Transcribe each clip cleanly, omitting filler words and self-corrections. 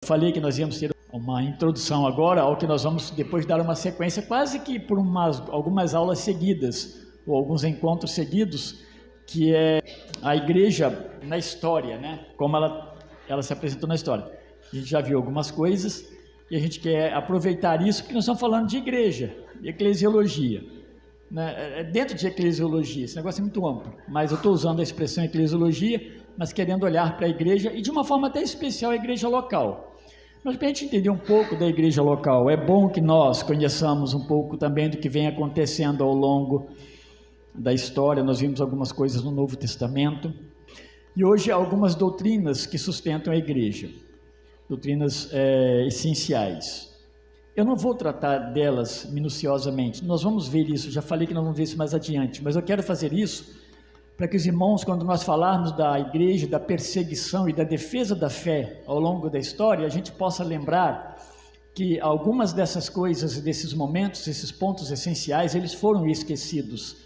Falei que nós íamos ter uma introdução agora ao que nós vamos depois dar uma sequência, quase que por algumas aulas seguidas, ou alguns encontros seguidos, que é a igreja na história, né? Como ela se apresentou na história. A gente já viu algumas coisas e a gente quer aproveitar isso, porque nós estamos falando de igreja, de eclesiologia, né? Dentro de eclesiologia, esse negócio é muito amplo, mas eu estou usando a expressão eclesiologia, mas querendo olhar para a igreja, e de uma forma até especial a igreja local. Mas para a gente entender um pouco da igreja local, é bom que nós conheçamos um pouco também do que vem acontecendo ao longo da história. Nós vimos algumas coisas no Novo Testamento, e hoje algumas doutrinas que sustentam a igreja, doutrinas essenciais. Eu não vou tratar delas minuciosamente, nós vamos ver isso, já falei que nós vamos ver isso mais adiante, mas eu quero fazer isso para que os irmãos, quando nós falarmos da igreja, da perseguição e da defesa da fé ao longo da história, a gente possa lembrar que algumas dessas coisas, desses momentos, esses pontos essenciais, eles foram esquecidos,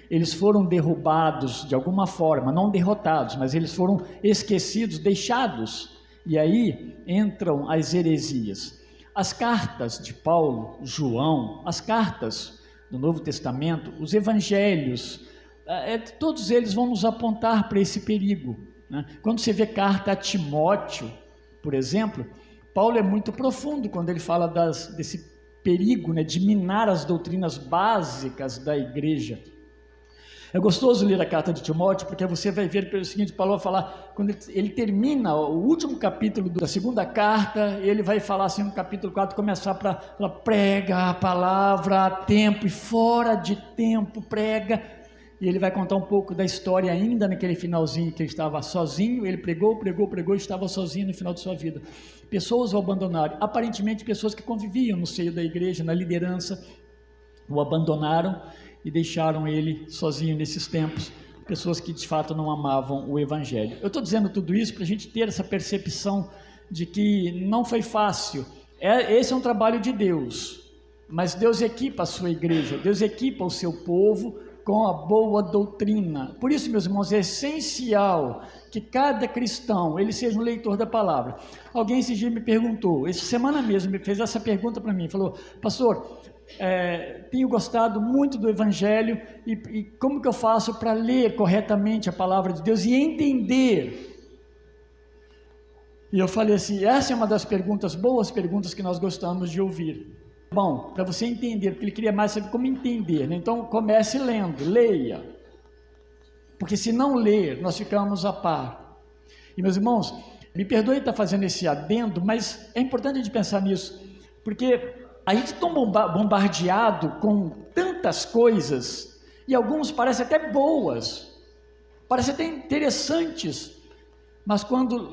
eles foram derrubados de alguma forma, não derrotados, mas eles foram esquecidos, deixados, e aí entram as heresias. As cartas de Paulo, João, as cartas do Novo Testamento, os evangelhos, todos eles vão nos apontar para esse perigo, né? Quando você vê carta a Timóteo, por exemplo, Paulo é muito profundo quando ele fala desse perigo, né, de minar as doutrinas básicas da igreja. É gostoso ler a carta de Timóteo, porque você vai ver pelo seguinte: Paulo vai falar, quando ele termina o último capítulo da segunda carta, ele vai falar assim no capítulo 4, começar para prega a palavra a tempo e fora de tempo, prega. E ele vai contar um pouco da história ainda naquele finalzinho que ele estava sozinho, ele pregou e estava sozinho no final de sua vida. Pessoas o abandonaram, aparentemente pessoas que conviviam no seio da igreja, na liderança, o abandonaram e deixaram ele sozinho nesses tempos, pessoas que de fato não amavam o evangelho. Eu estou dizendo tudo isso para a gente ter essa percepção de que não foi fácil, esse é um trabalho de Deus, mas Deus equipa a sua igreja, Deus equipa o seu povo com a boa doutrina. Por isso, meus irmãos, é essencial que cada cristão, ele seja um leitor da palavra. Alguém esse dia me perguntou, essa semana mesmo, me fez essa pergunta para mim, falou: pastor, tenho gostado muito do evangelho e como que eu faço para ler corretamente a palavra de Deus e entender? E eu falei assim, essa é uma das perguntas, boas perguntas que nós gostamos de ouvir. Bom, para você entender, porque ele queria mais saber como entender, né? Então comece lendo, leia, porque se não ler, nós ficamos a par. E meus irmãos, me perdoe estar fazendo esse adendo, mas é importante a gente pensar nisso, porque a gente está bombardeado com tantas coisas, e algumas parecem até boas, parecem até interessantes, mas quando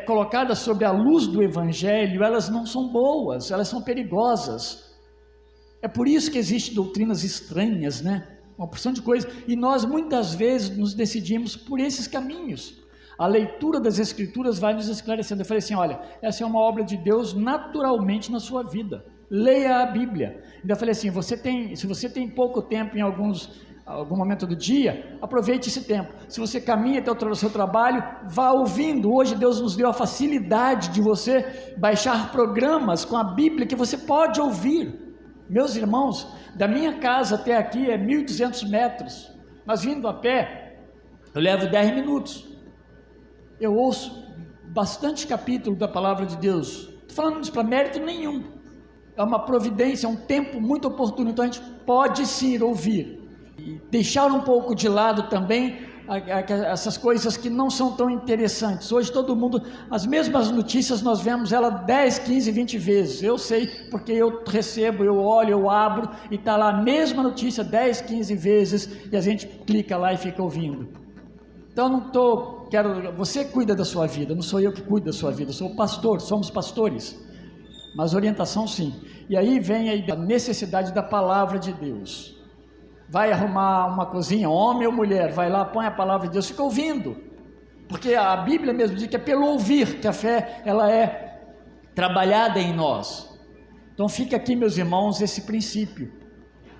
colocadas sob a luz do evangelho, elas não são boas, elas são perigosas. É por isso que existem doutrinas estranhas, né? Uma porção de coisas, e nós muitas vezes nos decidimos por esses caminhos. A leitura das escrituras vai nos esclarecendo. Eu falei assim, olha, essa é uma obra de Deus naturalmente na sua vida, leia a Bíblia. Ainda falei assim, se você tem pouco tempo em algum momento do dia, aproveite esse tempo. Se você caminha até o seu trabalho, vá ouvindo. Hoje Deus nos deu a facilidade de você baixar programas com a Bíblia que você pode ouvir. Meus irmãos, da minha casa até aqui é 1.200 metros, mas vindo a pé, eu levo 10 minutos. Eu ouço bastante capítulo da palavra de Deus. Estou falando isso para mérito nenhum. É uma providência, é um tempo muito oportuno, então a gente pode sim ouvir. E deixar um pouco de lado também essas coisas que não são tão interessantes. Hoje todo mundo, as mesmas notícias nós vemos ela 10, 15, 20 vezes. Eu sei porque eu recebo, eu olho, eu abro e está lá a mesma notícia 10, 15 vezes e a gente clica lá e fica ouvindo. Então você cuida da sua vida, não sou eu que cuido da sua vida, eu sou o pastor, somos pastores, mas orientação sim. E aí vem a necessidade da palavra de Deus. Vai arrumar uma cozinha, homem ou mulher, vai lá, põe a palavra de Deus, fica ouvindo, porque a Bíblia mesmo diz que é pelo ouvir que a fé ela é trabalhada em nós. Então fica aqui, meus irmãos, esse princípio,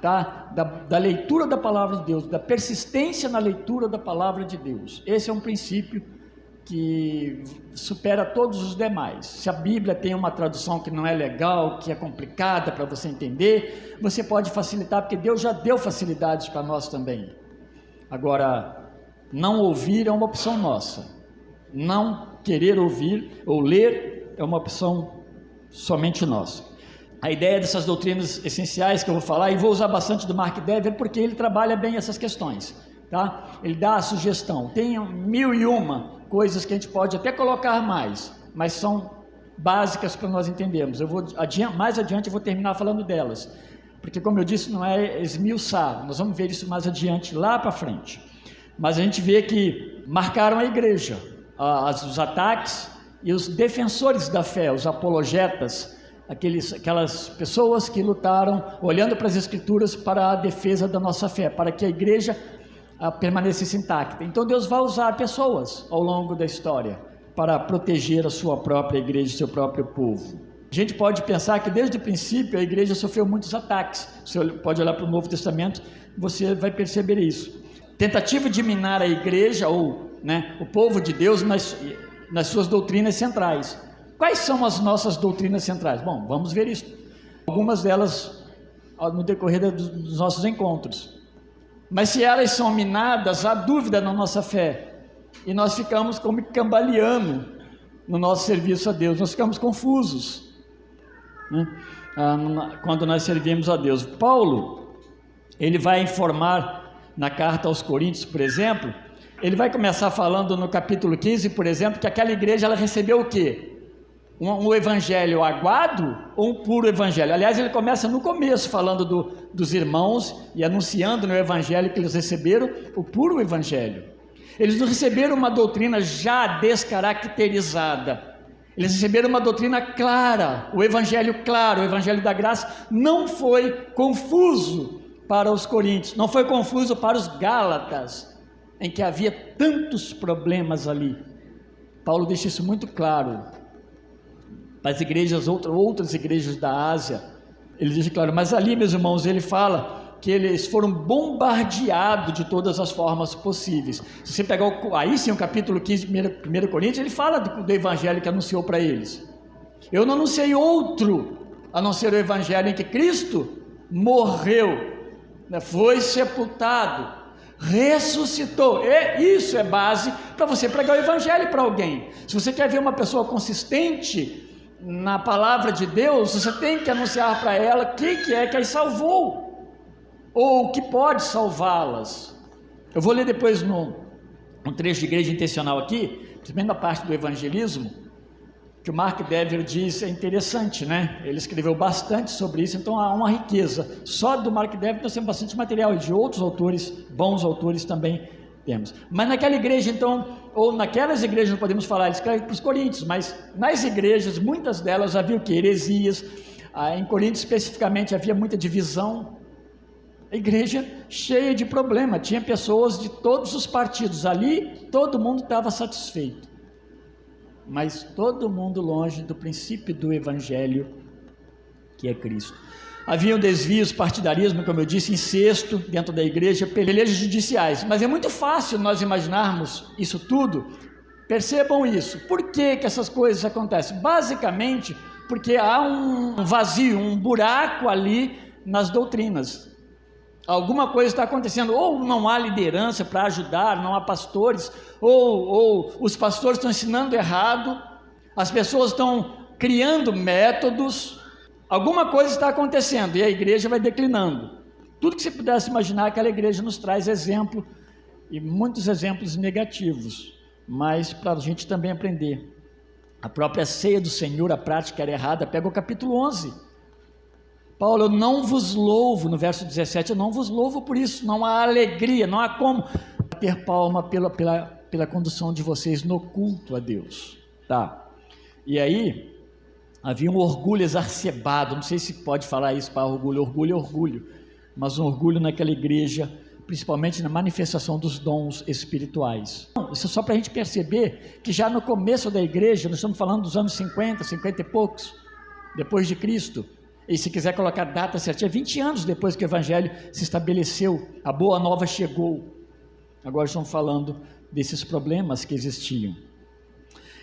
tá? Da leitura da palavra de Deus, da persistência na leitura da palavra de Deus. Esse é um princípio que supera todos os demais. Se a Bíblia tem uma tradução que não é legal, que é complicada para você entender, você pode facilitar, porque Deus já deu facilidades para nós também. Agora, não ouvir é uma opção nossa. Não querer ouvir ou ler é uma opção somente nossa. A ideia dessas doutrinas essenciais que eu vou falar, e vou usar bastante do Mark Dever, porque ele trabalha bem essas questões, tá? Ele dá a sugestão, tem 1001 coisas que a gente pode até colocar mais, mas são básicas para nós entendermos. Eu vou mais adiante eu vou terminar falando delas, porque como eu disse, não é esmiuçar, nós vamos ver isso mais adiante, lá para frente. Mas a gente vê que marcaram a igreja, os ataques e os defensores da fé, os apologetas, aquelas pessoas que lutaram olhando para as Escrituras para a defesa da nossa fé, para que a igreja permanecesse intacta. Então Deus vai usar pessoas ao longo da história para proteger a sua própria igreja, seu próprio povo. A gente pode pensar que desde o princípio a igreja sofreu muitos ataques. Você pode olhar para o Novo Testamento, você vai perceber isso. Tentativa de minar a igreja ou o povo de Deus nas suas doutrinas centrais. Quais são as nossas doutrinas centrais? Bom, vamos ver isso. Algumas delas no decorrer dos nossos encontros. Mas se elas são minadas, há dúvida na nossa fé. E nós ficamos como cambaleando no nosso serviço a Deus. Nós ficamos confusos, quando nós servimos a Deus. Paulo, ele vai informar na carta aos Coríntios, por exemplo, ele vai começar falando no capítulo 15, por exemplo, que aquela igreja ela recebeu o quê? Um evangelho aguado ou um puro evangelho? Aliás, ele começa no começo falando dos irmãos e anunciando no evangelho que eles receberam o puro evangelho. Eles não receberam uma doutrina já descaracterizada, eles receberam uma doutrina clara, o evangelho claro, o evangelho da graça. Não foi confuso para os coríntios, não foi confuso para os gálatas, em que havia tantos problemas ali. Paulo deixa isso muito claro. Para as igrejas, outras igrejas da Ásia, ele diz claro, mas ali, meus irmãos, ele fala que eles foram bombardeados de todas as formas possíveis. Se você pegar aí sim o capítulo 15 de 1 Coríntios, ele fala do evangelho que anunciou para eles. Eu não anunciei outro, a não ser o evangelho em que Cristo morreu, foi sepultado, ressuscitou. Isso é base para você pregar o evangelho para alguém. Se você quer ver uma pessoa consistente na palavra de Deus, você tem que anunciar para ela quem é que as salvou, ou o que pode salvá-las. Eu vou ler depois um trecho de igreja intencional aqui, principalmente na parte do evangelismo, que o Mark Dever diz, é interessante, ele escreveu bastante sobre isso, então há uma riqueza. Só do Mark Dever nós temos bastante material, e de outros autores, bons autores também temos. Mas naquela igreja então, ou naquelas igrejas não podemos falar, ele escreve para os coríntios, mas nas igrejas, muitas delas havia o que? Heresias. Em Coríntios especificamente havia muita divisão, a igreja cheia de problema, tinha pessoas de todos os partidos, ali todo mundo estava satisfeito, mas todo mundo longe do princípio do evangelho, que é Cristo. Haviam desvios, partidarismo, como eu disse, incesto dentro da igreja, pelejas judiciais, mas é muito fácil nós imaginarmos isso tudo. Percebam isso. Por que essas coisas acontecem? Basicamente porque há um vazio, um buraco ali nas doutrinas. Alguma coisa está acontecendo, ou não há liderança para ajudar, não há pastores, ou os pastores estão ensinando errado, as pessoas estão criando métodos. Alguma coisa está acontecendo e a igreja vai declinando. Tudo que você pudesse imaginar, aquela igreja nos traz exemplo, e muitos exemplos negativos, mas para a gente também aprender. A própria ceia do Senhor, a prática era errada. Pega o capítulo 11. Paulo, eu não vos louvo, no verso 17, eu não vos louvo por isso, não há alegria, não há como ter palma pela condução de vocês no culto a Deus. Tá. E aí havia um orgulho exacerbado, não sei se pode falar isso para orgulho, mas um orgulho naquela igreja, principalmente na manifestação dos dons espirituais. Isso é só para a gente perceber que já no começo da igreja, nós estamos falando dos anos 50 e poucos, depois de Cristo, e se quiser colocar data certinha, 20 anos depois que o evangelho se estabeleceu, a boa nova chegou. Agora estamos falando desses problemas que existiam.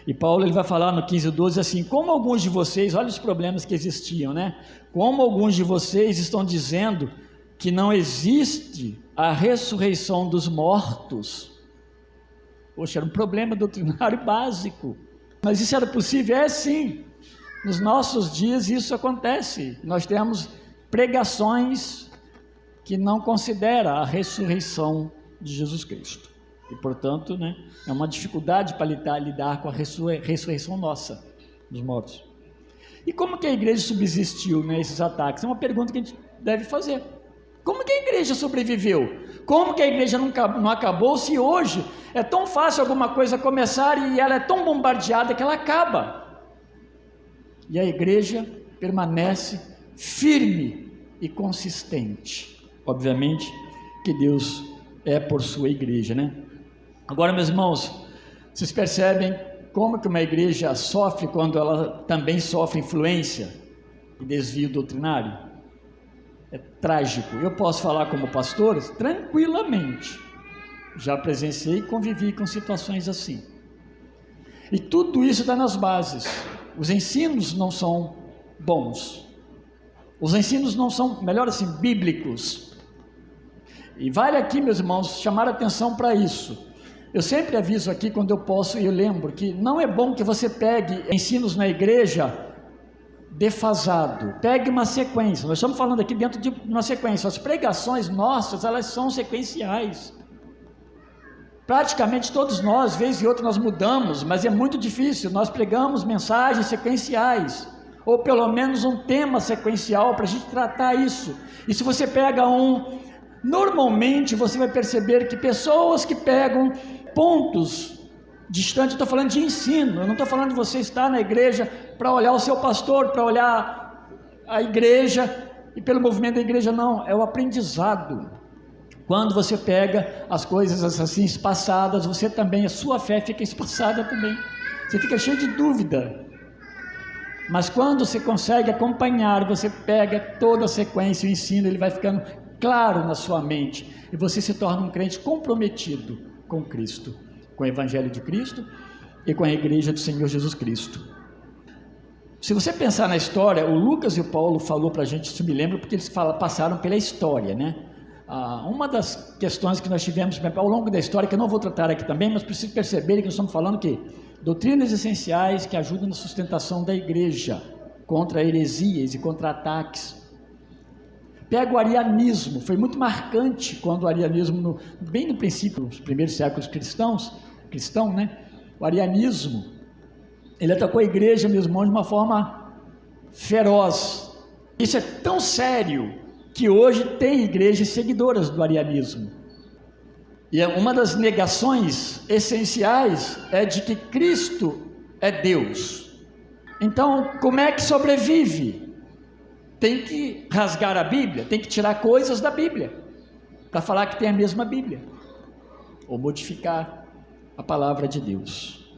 E Paulo ele vai falar no 15:12 assim: como alguns de vocês, olha os problemas que existiam, né? Como alguns de vocês estão dizendo que não existe a ressurreição dos mortos. Poxa, era um problema doutrinário básico. Mas isso era possível? É sim. Nos nossos dias isso acontece. Nós temos pregações que não consideram a ressurreição de Jesus Cristo. E, portanto, né, é uma dificuldade para lidar com a ressurreição nossa, dos mortos. E como que a igreja subsistiu nesses ataques? É uma pergunta que a gente deve fazer. Como que a igreja sobreviveu? Como que a igreja não acabou se hoje é tão fácil alguma coisa começar e ela é tão bombardeada que ela acaba? E a igreja permanece firme e consistente. Obviamente que Deus é por sua igreja, né? Agora, meus irmãos, vocês percebem como que uma igreja sofre quando ela também sofre influência e desvio doutrinário? É trágico. Eu posso falar como pastor tranquilamente. Já presenciei e convivi com situações assim. E tudo isso está nas bases. Os ensinos não são bons. Os ensinos não são, melhor assim, bíblicos. E vale aqui, meus irmãos, chamar atenção para isso. Eu sempre aviso aqui quando eu posso, e eu lembro que não é bom que você pegue ensinos na igreja defasado. Pegue uma sequência. Nós estamos falando aqui dentro de uma sequência. As pregações nossas, elas são sequenciais. Praticamente todos nós, vez e outra, nós mudamos, mas é muito difícil. Nós pregamos mensagens sequenciais, ou pelo menos um tema sequencial para a gente tratar isso. E se você pega normalmente você vai perceber que pessoas que pegam pontos distantes, eu estou falando de ensino, eu não estou falando de você estar na igreja para olhar o seu pastor, para olhar a igreja e pelo movimento da igreja, não, é o aprendizado. Quando você pega as coisas assim espaçadas, você também, a sua fé fica espaçada também, você fica cheio de dúvida. Mas quando você consegue acompanhar, você pega toda a sequência, o ensino, ele vai ficando claro na sua mente, e você se torna um crente comprometido com Cristo, com o Evangelho de Cristo e com a igreja do Senhor Jesus Cristo. Se você pensar na história, o Lucas e o Paulo falou para a gente, isso me lembra, porque eles passaram pela história, né? Uma das questões que nós tivemos ao longo da história, que eu não vou tratar aqui também, mas preciso perceber que nós estamos falando que doutrinas essenciais que ajudam na sustentação da igreja, contra heresias e contra ataques. Pega o arianismo, foi muito marcante quando o arianismo, bem no princípio, nos primeiros séculos cristão, né? O arianismo, ele atacou a igreja, meus irmãos, de uma forma feroz. Isso é tão sério que hoje tem igrejas seguidoras do arianismo. E uma das negações essenciais é de que Cristo é Deus. Então, como é que sobrevive? Tem que rasgar a Bíblia, tem que tirar coisas da Bíblia, para falar que tem a mesma Bíblia, ou modificar a palavra de Deus.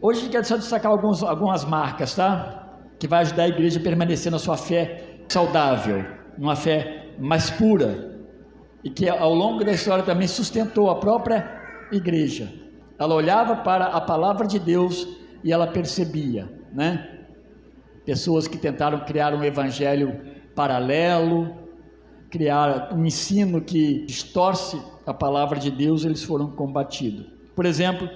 Hoje a gente quer só destacar algumas marcas, tá? Que vai ajudar a igreja a permanecer na sua fé saudável, numa fé mais pura, e que ao longo da história também sustentou a própria igreja. Ela olhava para a palavra de Deus e ela percebia, né? Pessoas que tentaram criar um evangelho paralelo, criar um ensino que distorce a palavra de Deus, eles foram combatidos. Por exemplo,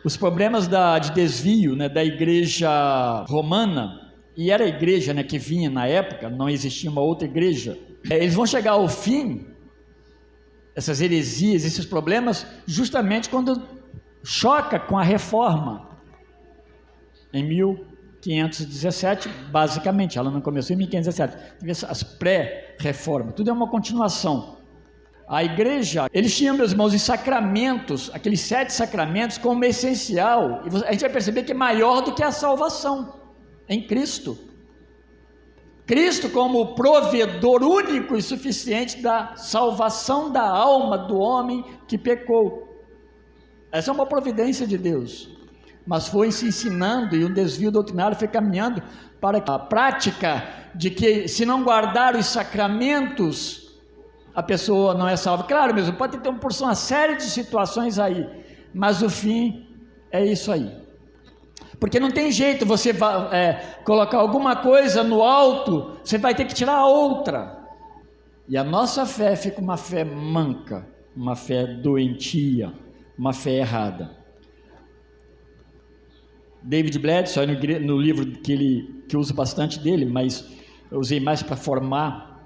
os problemas de desvio, né, da igreja romana, e era a igreja, né, que vinha na época, não existia uma outra igreja, eles vão chegar ao fim, essas heresias, esses problemas, justamente quando choca com a reforma, em 1517, basicamente, ela não começou em 1517, as pré-reformas, tudo é uma continuação. A igreja, eles tinham, meus irmãos, os sacramentos, aqueles 7 sacramentos como essencial, e a gente vai perceber que é maior do que a salvação em Cristo. Cristo como provedor único e suficiente da salvação da alma do homem que pecou. Essa é uma providência de Deus, mas foi se ensinando, e um desvio doutrinário foi caminhando para a prática de que se não guardar os sacramentos, a pessoa não é salva. Claro mesmo, pode ter uma série de situações aí, mas o fim É isso aí. Porque não tem jeito você colocar alguma coisa no alto, você vai ter que tirar a outra. E a nossa fé fica uma fé manca, uma fé doentia, uma fé errada. David Bledsoe, no livro que eu uso bastante dele, mas eu usei mais para formar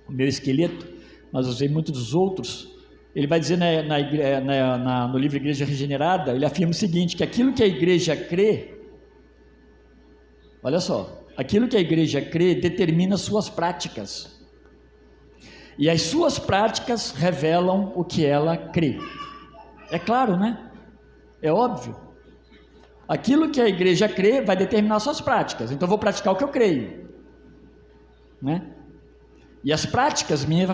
o meu esqueleto, mas usei muitos dos outros. Ele vai dizer no livro Igreja Regenerada, ele afirma o seguinte, que aquilo que a igreja crê, olha só, aquilo que a igreja crê determina suas práticas. E as suas práticas revelam o que ela crê. É claro, né? É óbvio. Aquilo que a igreja crê vai determinar suas práticas. Então eu vou praticar o que eu creio, né? E as práticas minhas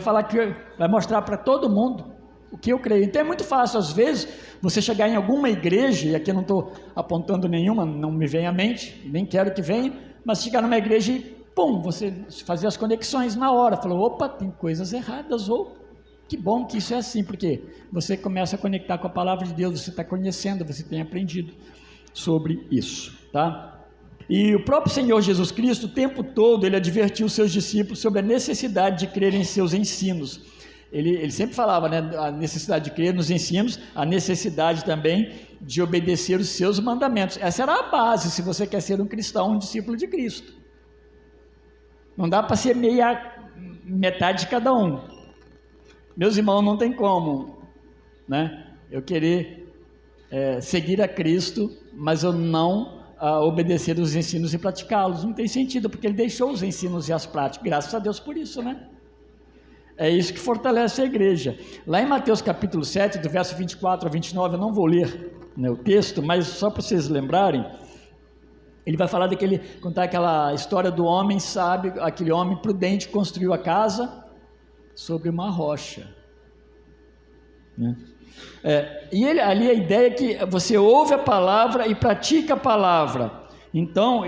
vai mostrar para todo mundo o que eu creio. Então é muito fácil, às vezes, você chegar em alguma igreja, e aqui eu não estou apontando nenhuma, não me vem à mente, nem quero que venha, mas chegar numa igreja e, pum, você fazer as conexões na hora, falou, opa, tem coisas erradas, ou que bom que isso é assim, porque você começa a conectar com a palavra de Deus, você está conhecendo, você tem aprendido sobre isso, tá? E o próprio Senhor Jesus Cristo, o tempo todo, ele advertiu os seus discípulos sobre a necessidade de crer em seus ensinos. Ele sempre falava, né, a necessidade de crer nos ensinos, a necessidade também de obedecer os seus mandamentos. Essa era a base, se você quer ser um cristão, um discípulo de Cristo. Não dá para ser metade de cada um. Meus irmãos, não tem como, né, eu querer seguir a Cristo, mas eu não obedecer os ensinos e praticá-los. Não tem sentido, porque ele deixou os ensinos e as práticas. Graças a Deus por isso, né? É isso que fortalece a igreja. Lá em Mateus capítulo 7, do verso 24 a 29, eu não vou ler, né, o texto, mas só para vocês lembrarem, ele vai falar contar aquela história do homem sábio, aquele homem prudente construiu a casa sobre uma rocha, né? E ali a ideia é que você ouve a palavra e pratica a palavra. Então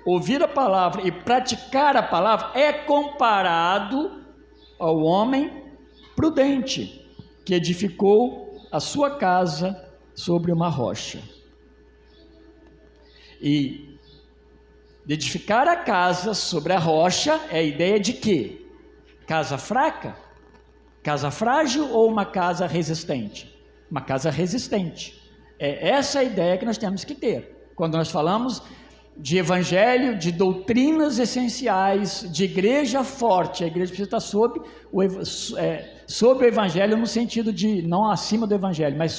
ouvir a palavra e praticar a palavra é comparado ao homem prudente que edificou a sua casa sobre uma rocha. E edificar a casa sobre a rocha é a ideia de quê? Casa fraca? Casa frágil ou uma casa resistente? Uma casa resistente. É essa a ideia que nós temos que ter. Quando nós falamos de evangelho, de doutrinas essenciais, de igreja forte, a igreja precisa estar sobre o evangelho no sentido de, não acima do evangelho, mas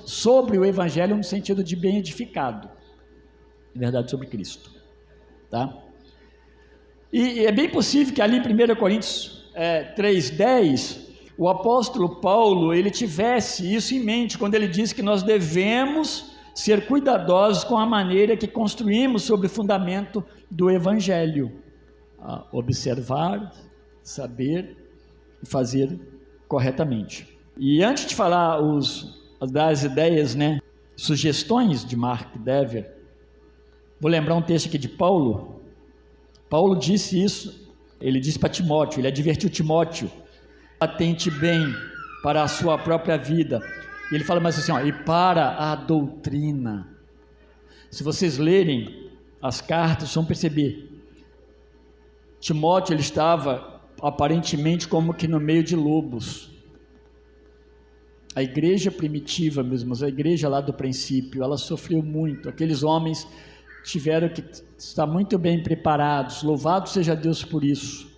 sobre o evangelho no sentido de bem edificado. Verdade sobre Cristo. Tá? E é bem possível que ali em 1 Coríntios 3,10, o apóstolo Paulo, ele tivesse isso em mente, quando ele diz que nós devemos ser cuidadosos com a maneira que construímos sobre o fundamento do evangelho. Observar, saber e fazer corretamente. E antes de falar das ideias, né, sugestões de Mark Dever, vou lembrar um texto aqui de Paulo. Paulo disse isso, ele disse para Timóteo, ele advertiu Timóteo: atente bem para a sua própria vida. E ele fala mais assim, e para a doutrina. Se vocês lerem as cartas, vão perceber, Timóteo, ele estava aparentemente como que no meio de lobos. A igreja primitiva, meus irmãos, a igreja lá do princípio, ela sofreu muito. Aqueles homens tiveram que estar muito bem preparados, louvado seja Deus por isso,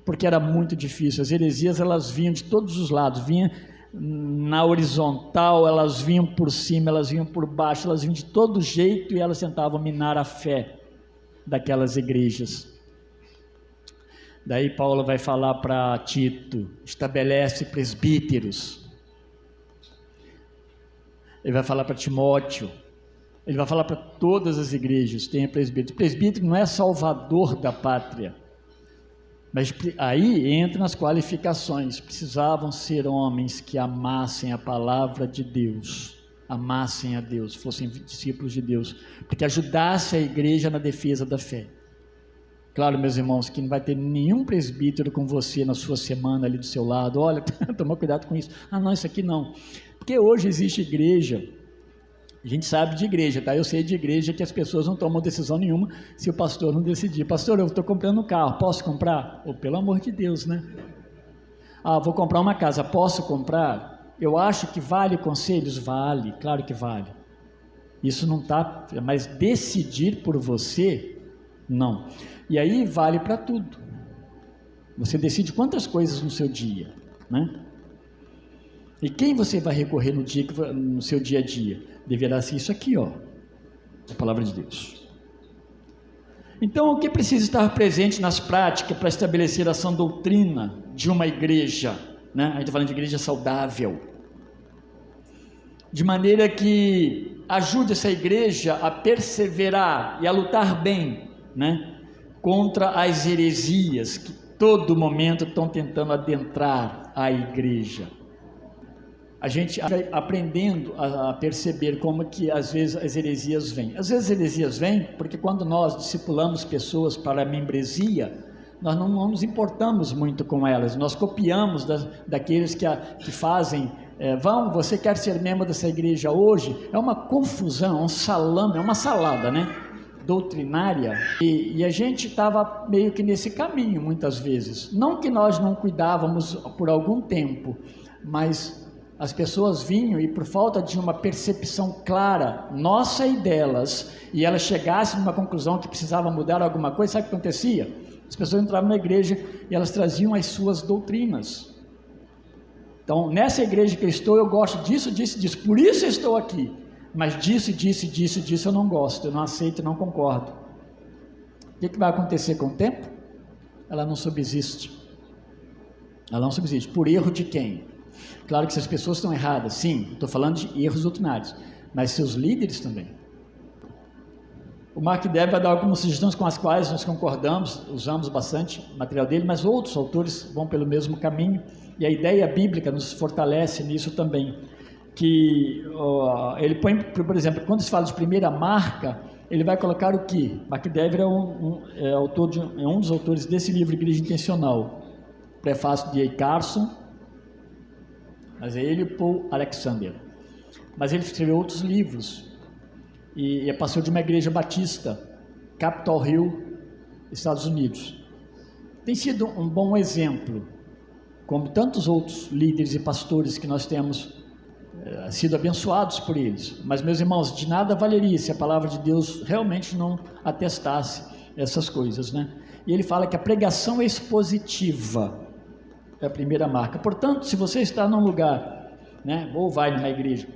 porque era muito difícil. As heresias, elas vinham de todos os lados, vinham na horizontal, elas vinham por cima, elas vinham por baixo, elas vinham de todo jeito, e elas tentavam minar a fé daquelas igrejas. Daí Paulo vai falar para Tito: estabelece presbíteros. Ele vai falar para Timóteo, ele vai falar para todas as igrejas: tenha presbítero. Presbítero não é salvador da pátria, mas aí entram as qualificações. Precisavam ser homens que amassem a palavra de Deus, amassem a Deus, fossem discípulos de Deus, porque ajudassem a igreja na defesa da fé. Claro, meus irmãos, que não vai ter nenhum presbítero com você na sua semana ali do seu lado: olha, toma cuidado com isso, não, isso aqui não. Porque hoje existe igreja A gente sabe de igreja, tá? Eu sei de igreja que as pessoas não tomam decisão nenhuma se o pastor não decidir. Pastor, eu estou comprando um carro, posso comprar? Oh, pelo amor de Deus, né? Ah, vou comprar uma casa, posso comprar? Eu acho que vale conselhos? Vale, claro que vale. Isso não está, mas decidir por você, não. E aí vale para tudo. Você decide quantas coisas no seu dia, né? E quem você vai recorrer no seu dia a dia? Deverá ser isso aqui, ó, a palavra de Deus. Então, o que precisa estar presente nas práticas para estabelecer a sã doutrina de uma igreja, né? A gente está falando de igreja saudável, de maneira que ajude essa igreja a perseverar e a lutar bem, né? Contra as heresias que todo momento estão tentando adentrar a igreja. A gente vai aprendendo a perceber como que às vezes as heresias vêm. Às vezes as heresias vêm porque quando nós discipulamos pessoas para a membresia, nós não nos importamos muito com elas, nós copiamos daqueles que fazem, você quer ser membro dessa igreja hoje? É uma confusão, um salame, é uma salada, né? Doutrinária, e a gente estava meio que nesse caminho muitas vezes. Não que nós não cuidávamos por algum tempo, mas as pessoas vinham e por falta de uma percepção clara, nossa e delas, e elas chegassem numa conclusão que precisava mudar alguma coisa, sabe o que acontecia? As pessoas entravam na igreja e elas traziam as suas doutrinas. Então, nessa igreja que eu estou, eu gosto disso, disso, disso, por isso eu estou aqui, mas disso, disso, disso, disso eu não gosto, eu não aceito, eu não concordo. O que vai acontecer com o tempo? Ela não subsiste. Ela não subsiste. Por erro de quem? Claro que se as pessoas estão erradas, sim, estou falando de erros doutrinários, mas seus líderes também. O Mark Dever vai dar algumas sugestões com as quais nós concordamos, usamos bastante o material dele, mas outros autores vão pelo mesmo caminho, e a ideia bíblica nos fortalece nisso também, que ele põe, por exemplo, quando se fala de primeira marca, ele vai colocar o que? Mark Dever é um dos autores desse livro, Igreja Intencional, prefácio de A. Carson, mas é ele e Paul Alexander. Mas ele escreveu outros livros, e é pastor de uma igreja batista, Capitol Hill, Estados Unidos. Tem sido um bom exemplo, como tantos outros líderes e pastores que nós temos sido abençoados por eles. Mas, meus irmãos, de nada valeria se a palavra de Deus realmente não atestasse essas coisas, né? E ele fala que a pregação expositiva é a primeira marca. Portanto, se você está num lugar, né, ou vai numa igreja,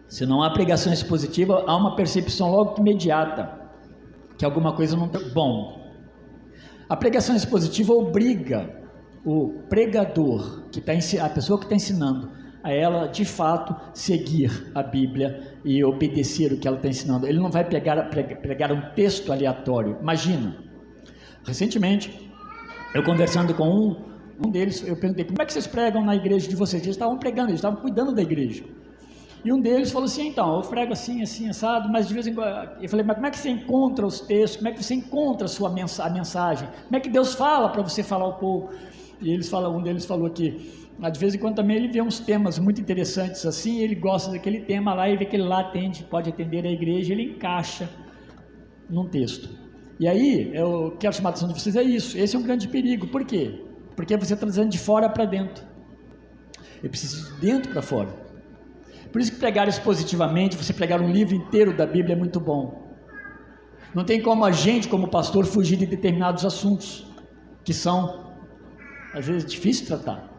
se não há pregação expositiva, há uma percepção logo imediata que alguma coisa não está bom. A pregação expositiva obriga o pregador, a pessoa que está ensinando, a ela de fato seguir a Bíblia e obedecer o que ela está ensinando. Ele não vai pregar um texto aleatório. Imagina, recentemente eu conversando com um deles, eu perguntei, como é que vocês pregam na igreja de vocês? Eles estavam pregando, eles estavam cuidando da igreja. E um deles falou assim, então, eu prego assim, assim, assado, mas de vez em quando... Eu falei, mas como é que você encontra os textos? Como é que você encontra a mensagem? Como é que Deus fala para você falar ao povo? E um deles falou que, de vez em quando também ele vê uns temas muito interessantes assim, ele gosta daquele tema lá e vê que ele lá pode atender a igreja, ele encaixa num texto. E aí, eu quero chamar a atenção de vocês, é isso, esse é um grande perigo. Por quê? Porque você está trazendo de fora para dentro. Eu preciso de dentro para fora. Por isso que pregar expositivamente, você pregar um livro inteiro da Bíblia é muito bom. Não tem como a gente, como pastor, fugir de determinados assuntos que são, às vezes, difíceis de tratar.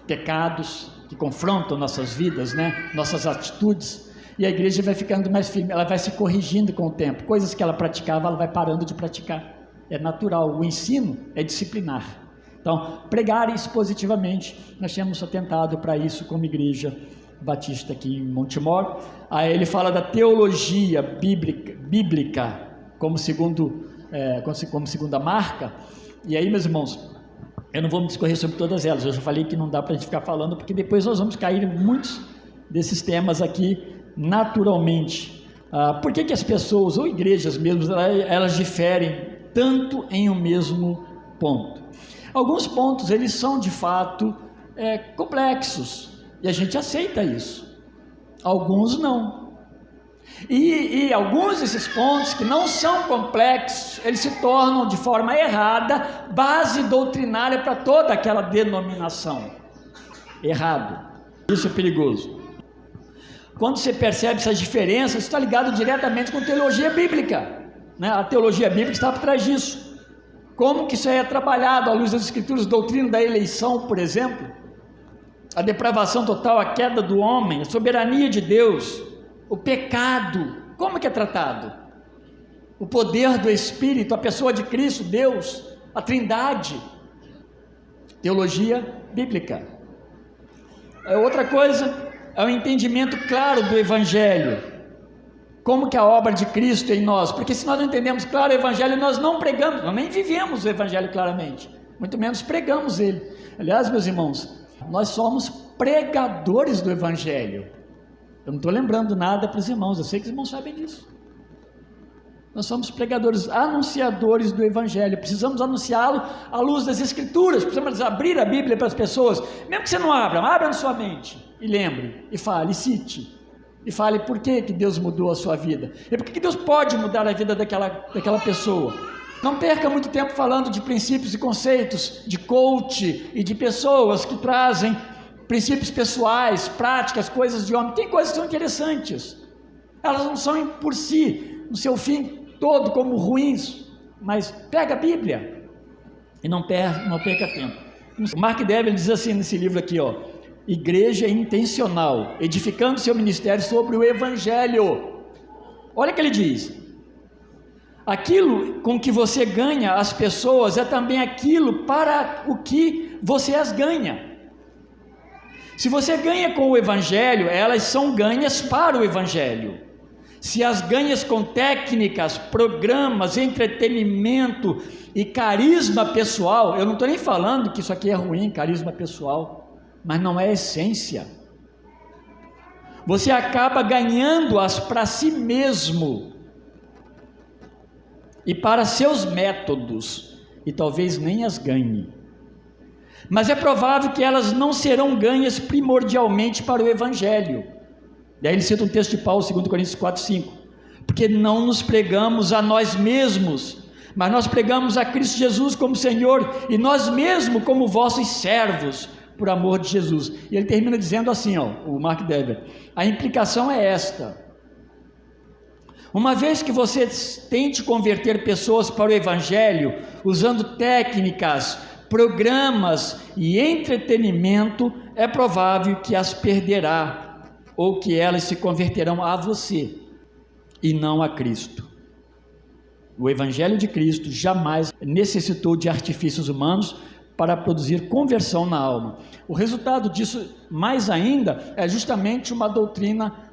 Pecados que confrontam nossas vidas, né? Nossas atitudes. E a igreja vai ficando mais firme, ela vai se corrigindo com o tempo. Coisas que ela praticava, ela vai parando de praticar. É natural. O ensino é disciplinar. Então, pregar expositivamente, nós temos atentado para isso como igreja batista aqui em Montemor. Aí ele fala da teologia bíblica como segunda marca. E aí, meus irmãos, eu não vou me discorrer sobre todas elas, eu já falei que não dá para a gente ficar falando, porque depois nós vamos cair em muitos desses temas aqui naturalmente. Por que as pessoas, ou igrejas mesmo, elas diferem tanto em um mesmo ponto? Alguns pontos, eles são de fato complexos, e a gente aceita isso. Alguns não. E alguns desses pontos que não são complexos, eles se tornam de forma errada base doutrinária para toda aquela denominação. Errado. Isso é perigoso. Quando você percebe essas diferenças, está ligado diretamente com teologia bíblica, né? A teologia bíblica está por trás disso. Como que isso aí é trabalhado à luz das Escrituras, doutrina da eleição, por exemplo, a depravação total, a queda do homem, a soberania de Deus, o pecado, como que é tratado? O poder do Espírito, a pessoa de Cristo, Deus, a Trindade. Teologia bíblica. Outra coisa é o entendimento claro do Evangelho. Como que a obra de Cristo é em nós? Porque se nós não entendemos claro o Evangelho, nós não pregamos, nós nem vivemos o Evangelho claramente, muito menos pregamos ele. Aliás, meus irmãos, nós somos pregadores do Evangelho. Eu não estou lembrando nada para os irmãos, eu sei que os irmãos sabem disso. Nós somos pregadores, anunciadores do Evangelho, precisamos anunciá-lo à luz das Escrituras, precisamos abrir a Bíblia para as pessoas, mesmo que você não abra na sua mente, e lembre, e fale, e cite, e fale por que Deus mudou a sua vida, e por que Deus pode mudar a vida daquela pessoa. Não perca muito tempo falando de princípios e conceitos, de coach, e de pessoas que trazem princípios pessoais, práticas, coisas de homem. Tem coisas que são interessantes, elas não são por si, no seu fim todo, como ruins, mas pega a Bíblia e não perca tempo. O Mark Dever diz assim nesse livro aqui, ó: igreja intencional, edificando seu ministério sobre o Evangelho. Olha o que ele diz: aquilo com que você ganha as pessoas é também aquilo para o que você as ganha. Se você ganha com o Evangelho, elas são ganhas para o Evangelho. Se as ganhas com técnicas, programas, entretenimento e carisma pessoal, eu não estou nem falando que isso aqui é ruim, carisma pessoal, mas não é essência. Você acaba ganhando-as para si mesmo e para seus métodos, e talvez nem as ganhe. Mas é provável que elas não serão ganhas primordialmente para o Evangelho. Daí ele cita um texto de Paulo, 2 Coríntios 4:5, porque não nos pregamos a nós mesmos, mas nós pregamos a Cristo Jesus como Senhor, e nós mesmos como vossos servos, por amor de Jesus. E ele termina dizendo assim, ó, o Mark Dever: a implicação é esta: uma vez que você tente converter pessoas para o Evangelho, usando técnicas, programas e entretenimento, é provável que as perderá, ou que elas se converterão a você e não a Cristo. O Evangelho de Cristo jamais necessitou de artifícios humanos para produzir conversão na alma. O resultado disso, mais ainda, é justamente uma doutrina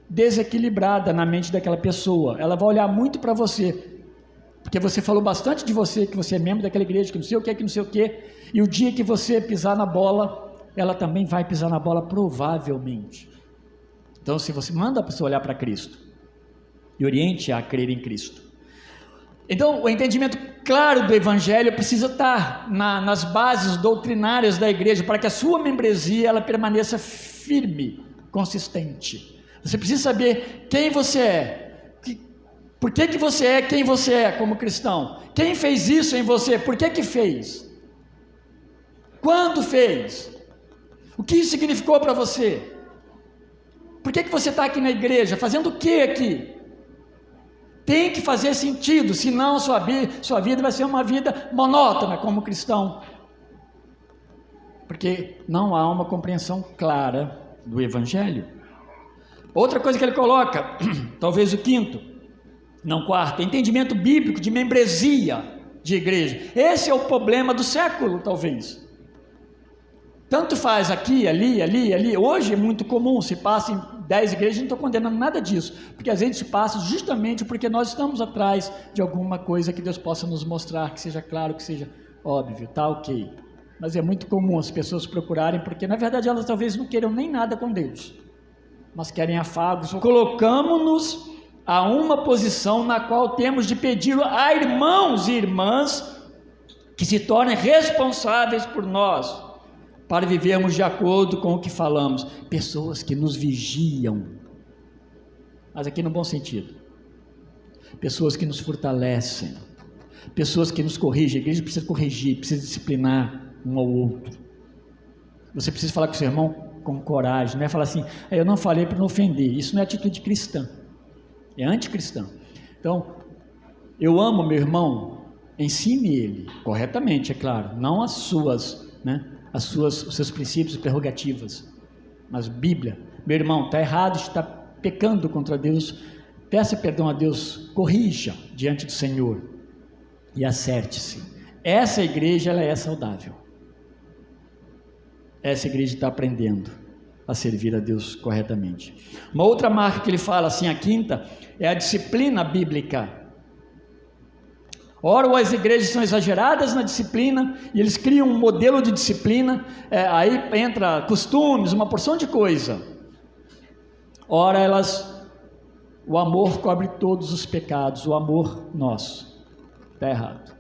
desequilibrada na mente daquela pessoa. Ela vai olhar muito para você, porque você falou bastante de você, que você é membro daquela igreja, que não sei o que, que não sei o que, e o dia que você pisar na bola, ela também vai pisar na bola, provavelmente. Então, se você manda a pessoa olhar para Cristo e oriente-a a crer em Cristo. Então, o entendimento claro do Evangelho precisa estar nas bases doutrinárias da igreja, para que a sua membresia ela permaneça firme, consistente. Você precisa saber quem você é, por que você é quem você é como cristão, quem fez isso em você, por que fez, quando fez, o que isso significou para você. Por que você está aqui na igreja? Fazendo o que aqui? Tem que fazer sentido, senão sua vida vai ser uma vida monótona como cristão. Porque não há uma compreensão clara do Evangelho. Outra coisa que ele coloca, talvez o quinto, não quarto, entendimento bíblico de membresia de igreja. Esse é o problema do século, talvez. Tanto faz aqui, ali. Hoje é muito comum, se passa em 10 igrejas, não estou condenando nada disso, porque às vezes se passa justamente porque nós estamos atrás de alguma coisa que Deus possa nos mostrar, que seja claro, que seja óbvio, tá ok. Mas é muito comum as pessoas procurarem, porque na verdade elas talvez não queiram nem nada com Deus, mas querem afagos. Colocamos-nos a uma posição na qual temos de pedir a irmãos e irmãs que se tornem responsáveis por nós, para vivermos de acordo com o que falamos. Pessoas que nos vigiam. mas aqui no bom sentido. Pessoas que nos fortalecem, pessoas que nos corrigem. A igreja precisa corrigir, precisa disciplinar um ao outro. Você precisa falar com o seu irmão com coragem, não é falar assim, eu não falei para não ofender. Isso não é atitude cristã, é anticristã. Então, eu amo meu irmão, ensine ele corretamente, é claro, não as suas, os seus princípios e prerrogativas, mas Bíblia. Meu irmão, está errado, está pecando contra Deus, peça perdão a Deus, corrija diante do Senhor e acerte-se. Essa igreja, ela é saudável. Essa igreja está aprendendo a servir a Deus corretamente. Uma outra marca que ele fala, assim, a quinta, é a disciplina bíblica. Ora, as igrejas são exageradas na disciplina, e eles criam um modelo de disciplina, aí entra costumes, uma porção de coisa. Ora, o amor cobre todos os pecados, o amor nosso. Está errado.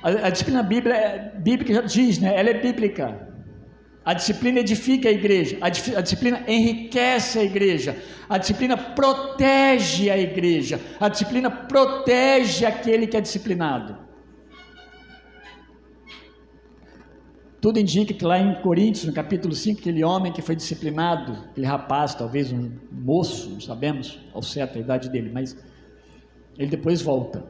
A disciplina bíblica já diz, ela é bíblica. A disciplina edifica a igreja, a disciplina enriquece a igreja, a disciplina protege a igreja, a disciplina protege aquele que é disciplinado. Tudo indica que lá em Coríntios, no capítulo 5, aquele homem que foi disciplinado, aquele rapaz, talvez um moço, não sabemos ao certo a idade dele, mas ele depois volta.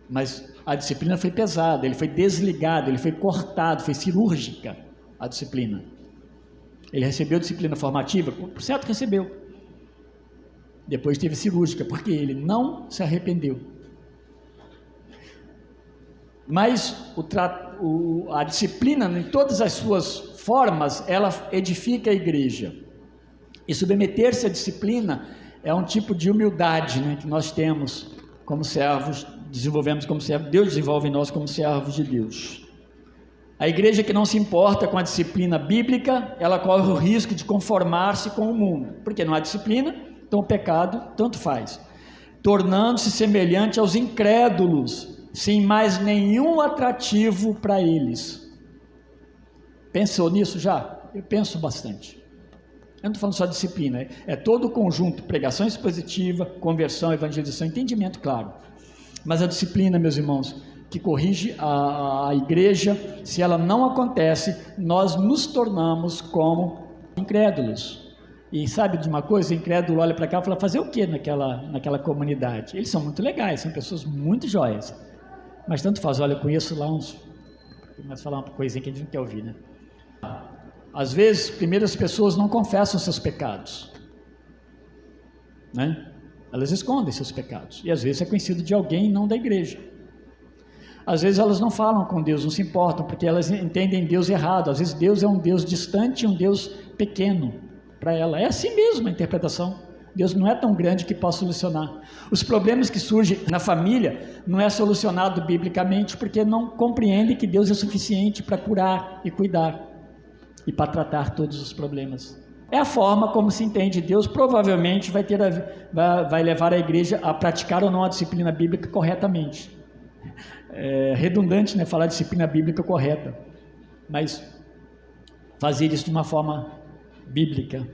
Mas a disciplina foi pesada, ele foi desligado, ele foi cortado, foi cirúrgica a disciplina. Ele recebeu disciplina formativa, por certo recebeu. Depois teve cirúrgica, porque ele não se arrependeu. Mas a disciplina, em todas as suas formas, ela edifica a igreja. E submeter-se à disciplina é um tipo de humildade, que nós temos como servos, desenvolvemos como servos, Deus desenvolve em nós como servos de Deus. A igreja que não se importa com a disciplina bíblica, ela corre o risco de conformar-se com o mundo, porque não há disciplina, então o pecado tanto faz, tornando-se semelhante aos incrédulos, sem mais nenhum atrativo para eles. Pensou nisso já? Eu penso bastante. Eu não estou falando só de disciplina, é todo o conjunto, pregação expositiva, conversão, evangelização, entendimento, claro. Mas a disciplina, meus irmãos, que corrige a igreja, se ela não acontece, nós nos tornamos como incrédulos. E sabe de uma coisa? O incrédulo olha para cá e fala, fazer o que naquela comunidade? Eles são muito legais, são pessoas muito jóias. Mas tanto faz, olha, eu conheço lá uns... Começa a falar uma coisinha que a gente não quer ouvir, Às vezes, primeiro as pessoas não confessam seus pecados, Elas escondem seus pecados, e às vezes é conhecido de alguém, não da igreja. Às vezes elas não falam com Deus, não se importam, porque elas entendem Deus errado. Às vezes Deus é um Deus distante, um Deus pequeno para ela. É assim mesmo a interpretação. Deus não é tão grande que possa solucionar. Os problemas que surgem na família não é solucionado biblicamente, porque não compreende que Deus é suficiente para curar e cuidar, e para tratar todos os problemas. É a forma como se entende Deus. Provavelmente vai levar a igreja a praticar ou não a disciplina bíblica corretamente. É redundante, falar disciplina bíblica correta, mas fazer isso de uma forma bíblica.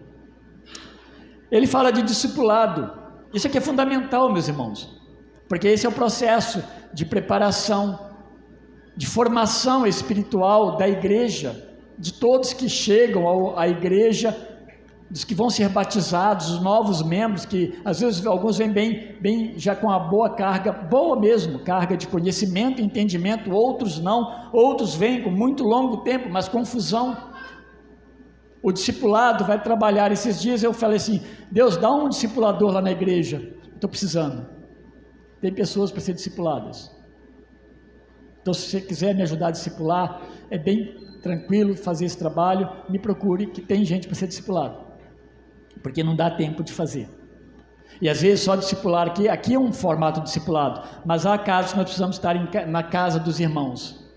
Ele fala de discipulado. Isso aqui é fundamental, meus irmãos, porque esse é o processo de preparação, de formação espiritual da igreja, de todos que chegam à igreja, dos que vão ser batizados, os novos membros, que às vezes alguns vêm bem já com a boa carga, boa mesmo, carga de conhecimento e entendimento, outros não, outros vêm com muito longo tempo, mas confusão. O discipulado vai trabalhar. Esses dias eu falei assim, Deus, dá um discipulador lá na igreja, estou precisando, tem pessoas para ser discipuladas. Então se você quiser me ajudar a discipular, é bem tranquilo fazer esse trabalho, me procure, que tem gente para ser discipulado, porque não dá tempo de fazer. E às vezes só discipular aqui é um formato de discipulado, mas há casos que nós precisamos estar na casa dos irmãos,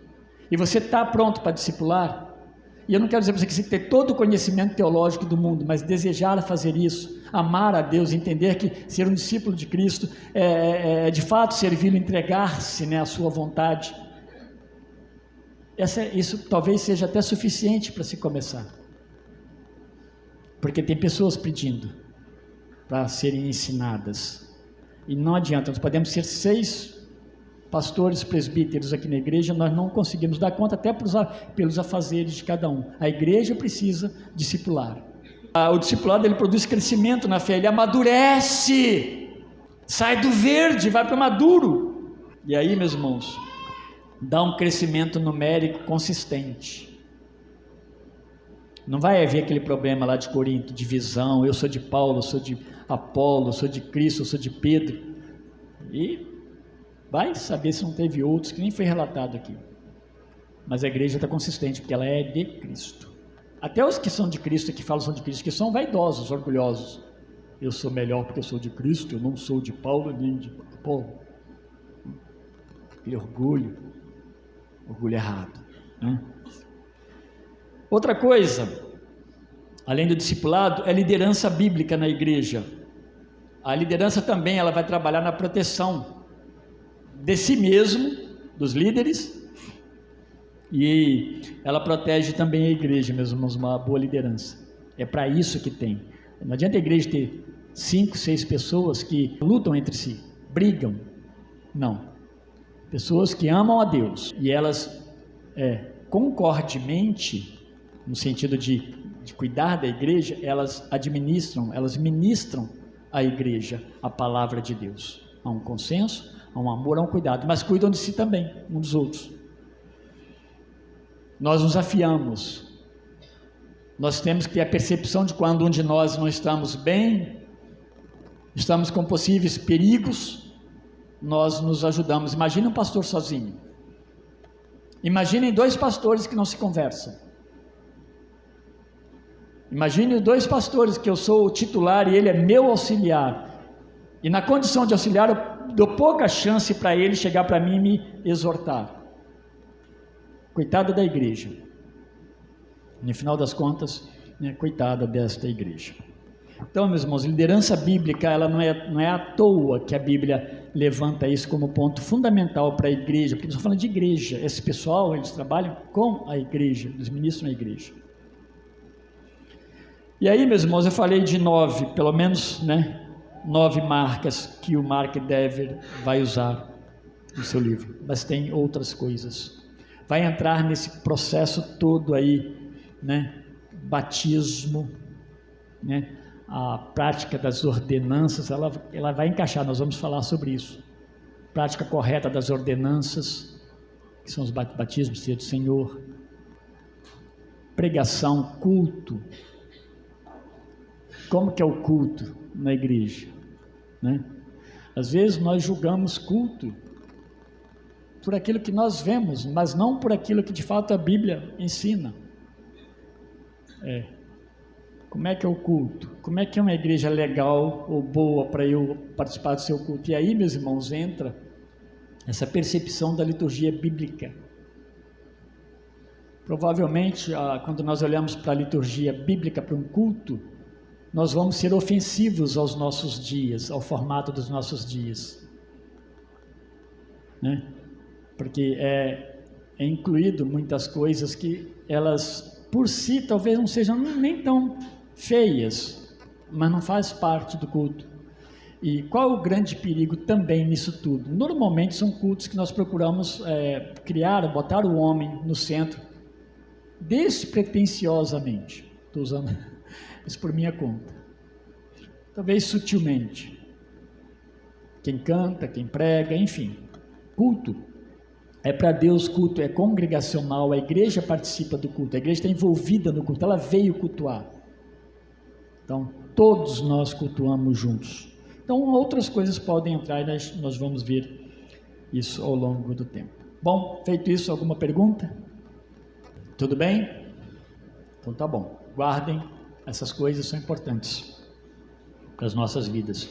e você está pronto para discipular. E eu não quero dizer para você que você tem que ter todo o conhecimento teológico do mundo, mas desejar fazer isso, amar a Deus, entender que ser um discípulo de Cristo é de fato servi-lo, entregar-se à sua vontade. Isso talvez seja até suficiente para se começar. porque tem pessoas pedindo para serem ensinadas. E não adianta, nós podemos ser 6 pastores presbíteros aqui na igreja, nós não conseguimos dar conta, até pelos afazeres de cada um. A igreja precisa discipular. O discipulado, ele produz crescimento na fé, ele amadurece, sai do verde, vai para o maduro. E aí, meus irmãos, dá um crescimento numérico consistente. Não vai haver aquele problema lá de Corinto, divisão, eu sou de Paulo, eu sou de Apolo, eu sou de Cristo, eu sou de Pedro. E vai saber se não teve outros, que nem foi relatado aqui. Mas a igreja está consistente, porque ela é de Cristo. Até os que são de Cristo, que falam que são de Cristo, que são vaidosos, orgulhosos. Eu sou melhor porque eu sou de Cristo, eu não sou de Paulo nem de Apolo. Aquele orgulho errado, né? Outra coisa, além do discipulado, é liderança bíblica na igreja. A liderança também, ela vai trabalhar na proteção de si mesmo, dos líderes, e ela protege também a igreja, meus irmãos, uma boa liderança. É para isso que tem. Não adianta a igreja ter 5, 6 pessoas que lutam entre si, brigam. Não. Pessoas que amam a Deus e elas concordemente, no sentido de cuidar da igreja, elas ministram à igreja a palavra de Deus. Há um consenso, há um amor, há um cuidado, mas cuidam de si também, uns dos outros. Nós nos afiamos, nós temos que ter a percepção de quando um de nós não estamos bem, estamos com possíveis perigos, nós nos ajudamos. Imagine um pastor sozinho, imaginem 2 pastores que não se conversam, imagine 2 pastores que eu sou o titular e ele é meu auxiliar, e na condição de auxiliar eu dou pouca chance para ele chegar para mim e me exortar. Coitada da igreja, no final das contas, coitada desta igreja. Então, meus irmãos, liderança bíblica, ela não é à toa que a Bíblia levanta isso como ponto fundamental para a igreja, porque nós estamos falando de igreja, esse pessoal, eles trabalham com a igreja, eles ministram a igreja. E aí, meus irmãos, eu falei de 9, pelo menos, 9 marcas que o Mark Dever vai usar no seu livro, mas tem outras coisas. Vai entrar nesse processo todo aí, batismo, a prática das ordenanças, ela vai encaixar, nós vamos falar sobre isso. Prática correta das ordenanças, que são os batismos, ceia do Senhor, pregação, culto. Como que é o culto na igreja? Às vezes nós julgamos culto por aquilo que nós vemos, mas não por aquilo que de fato a Bíblia ensina. Como é que é o culto? Como é que é uma igreja legal ou boa para eu participar do seu culto? E aí, meus irmãos, entra essa percepção da liturgia bíblica. Provavelmente, quando nós olhamos para a liturgia bíblica, para um culto, nós vamos ser ofensivos aos nossos dias, ao formato dos nossos dias, porque é incluído muitas coisas que elas por si talvez não sejam nem tão feias, mas não faz parte do culto. E qual é o grande perigo também nisso tudo? Normalmente são cultos que nós procuramos botar o homem no centro, despretensiosamente. Estou usando isso por minha conta, talvez sutilmente. Quem canta, quem prega, enfim, culto é para Deus, culto é congregacional, a igreja participa do culto, a igreja está envolvida no culto, ela veio cultuar. Então, todos nós cultuamos juntos. Então, outras coisas podem entrar e nós vamos ver isso ao longo do tempo. Bom, feito isso, alguma pergunta? Tudo bem? Então tá bom. Guardem, essas coisas são importantes para as nossas vidas.